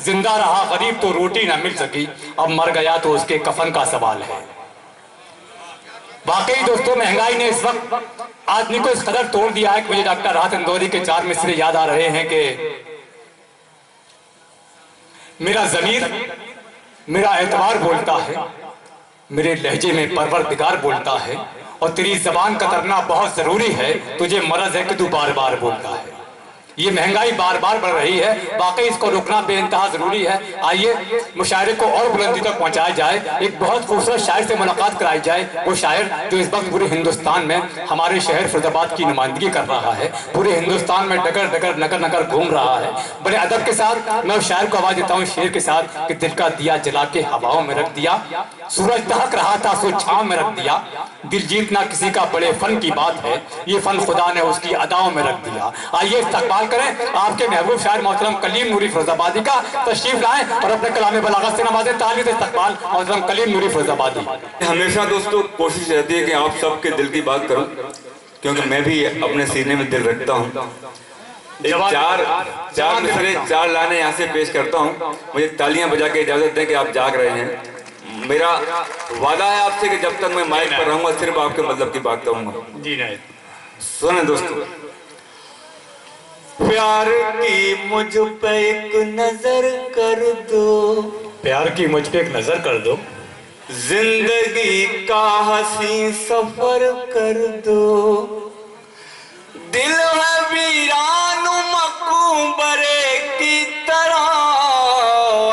जिंदा रहा गरीब तो रोटी ना मिल सकी, अब मर गया तो उसके कफन का सवाल है। वाकई दोस्तों, महंगाई ने इस वक्त आदमी को इस कदर तोड़ दिया है कि मुझे डॉक्टर राहत इंदौरी के 4 मिसरे याद आ रहे हैं कि मेरा ज़मीर मेरा एतबार बोलता है, मेरे लहजे में परवरदिगार बोलता है, और तेरी जबान कतरना बहुत जरूरी है, तुझे मरज है कि तू बार बार बोलता है। ये महंगाई बार बार बढ़ रही है, वाकई इसको रोकना बेइंतहा जरूरी है। आइए मुशायरे को और बुलंदी तक पहुंचाया जाए, एक बहुत खूबसूरत शायर से मुलाकात कराई जाए। वो शायर जो इस वक्त पूरे हिंदुस्तान में हमारे शहर फैजाबाद की नुमाइंदगी कर रहा है, पूरे हिंदुस्तान में डगर डगर नगर नगर घूम रहा है। बड़े अदब के साथ मैं उस शायर को आवाज देता हूँ शेर के साथ कि दिल का दिया जला के हवाओं में रख दिया, सूरज दहक रहा था सो छांव में रख दिया, दिल जीतना किसी का बड़े फन की बात है, ये फन खुदा ने उसकी अदाओं में रख दिया। आइए इस्तकबाल करें आपके महबूब शायर मोहतरम कलीम नूरी फैजाबादी का, तशरीफ लाएं और अपने कलाम बलागत से नवाजें। ताली से इस्तकबाल मोहतरम कलीम नूरी फैजाबादी। हमेशा दोस्तों कोशिश रहती है कि आप सबके दिल की बात करूं, क्योंकि मैं भी अपने सीने में दिल रखता हूं। चार मिसरे 4 लाने यहाँ से पेश करता हूं। मुझे तालियां बजा के इजाजत दें कि आप जाग रहे हैं। मेरा वादा है आपसे कि जब तक मैं माइक पर रहूंगा सिर्फ आपके मतलब की बात करूंगा। जी नहीं सुने दोस्तों, प्यार की मुझ पे एक नजर कर दो, प्यार की मुझ पे एक नजर कर दो, जिंदगी का हसी सफर कर दो, दिल है वीरान मकबरे की तरह,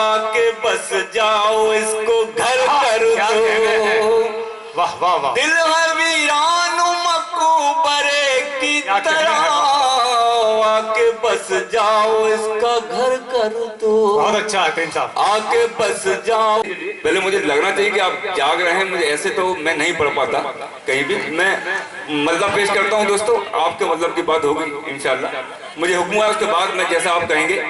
आके बस जाओ इसको घर कर दो। वाह वाह वाह। दिल है वीरान मकबरे की तरह, आके बस जाओ इसका घर कर दो। बहुत अच्छा है साहब, आके बस जाओ। पहले मुझे लगना चाहिए कि आप जाग रहे हैं, मुझे ऐसे तो मैं नहीं पढ़ पाता कहीं भी। मैं मतलब पेश करता हूं दोस्तों, आपके मतलब की बात होगी इंशाल्लाह। मुझे हुक्म है उसके बाद मैं जैसा आप कहेंगे।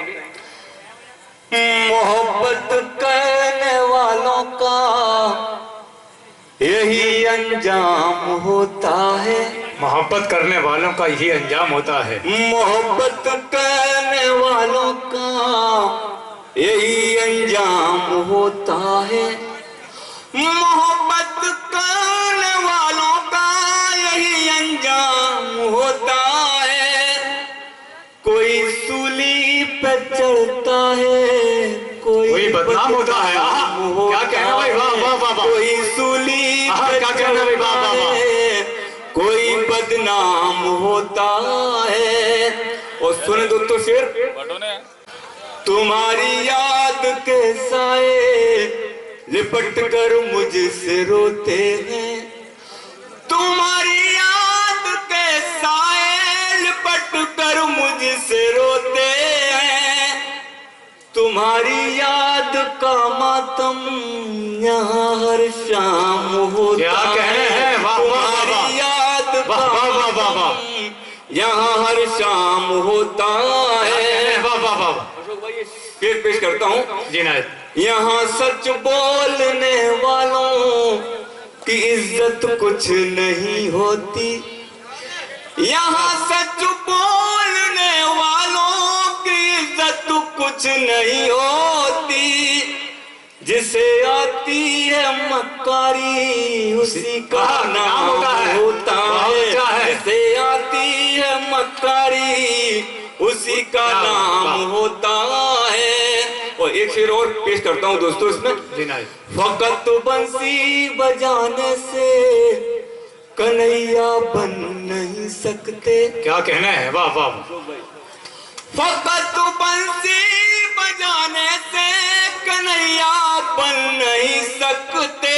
मोहब्बत करने वालों का यही अंजाम होता है, मोहब्बत करने वालों का यही अंजाम होता है, मोहब्बत करने वालों का यही अंजाम होता है, मोहब्बत करने वालों का यही अंजाम होता है। कोई सूली पे चढ़ता है, कोई बदनाम होता है। क्या कहना भाई, वाह वाह वाह वाह। कोई सूली पे चढ़ता है, कोई बदनाम होता है। और सुने दोस्तों शेर, तुम्हारी याद के साए लिपट कर मुझसे रोते हैं, तुम्हारी याद के साए लिपट कर मुझसे रोते हैं, तुम्हारी याद का मातम यहाँ हर शाम होता है। क्या कहने हैं, वाह वाह वाह। याद वाह वाह वाह वाह। यहाँ हर शाम होता है। वाह वाह वाह। फिर पेश करता हूँ जी नहीं। यहाँ सच बोलने वालों की इज्जत कुछ नहीं होती, यहाँ सच बोलने वालों की इज्जत कुछ नहीं होती, जिसे आती है मक्कारी उसी का नाम होता है, जिसे आती है मक्कारी उसी का नाम होता है। और एक शेर और पेश करता हूँ दोस्तों इसमें। फकत बंसी बजाने से कन्हैया बन नहीं सकते। क्या कहना है, वाह वाह। फकत बंसी बजाने से कन्हैया बन नहीं सकते,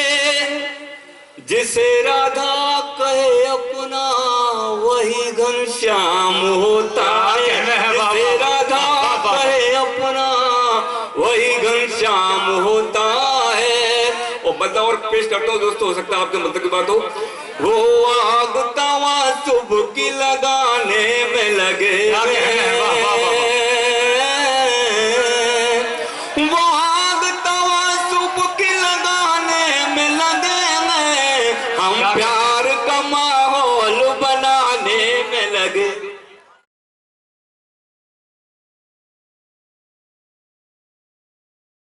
जिसे राधा कहे अपना वही घनश्याम होता है, जिसे राधा कहे अपना वही घनश्याम होता है। और मतलब और पेश करता हूँ दोस्तों, हो सकता है आपके मतलब की बात हो। वो आग तवा सुबह की लगाने में लगे, वो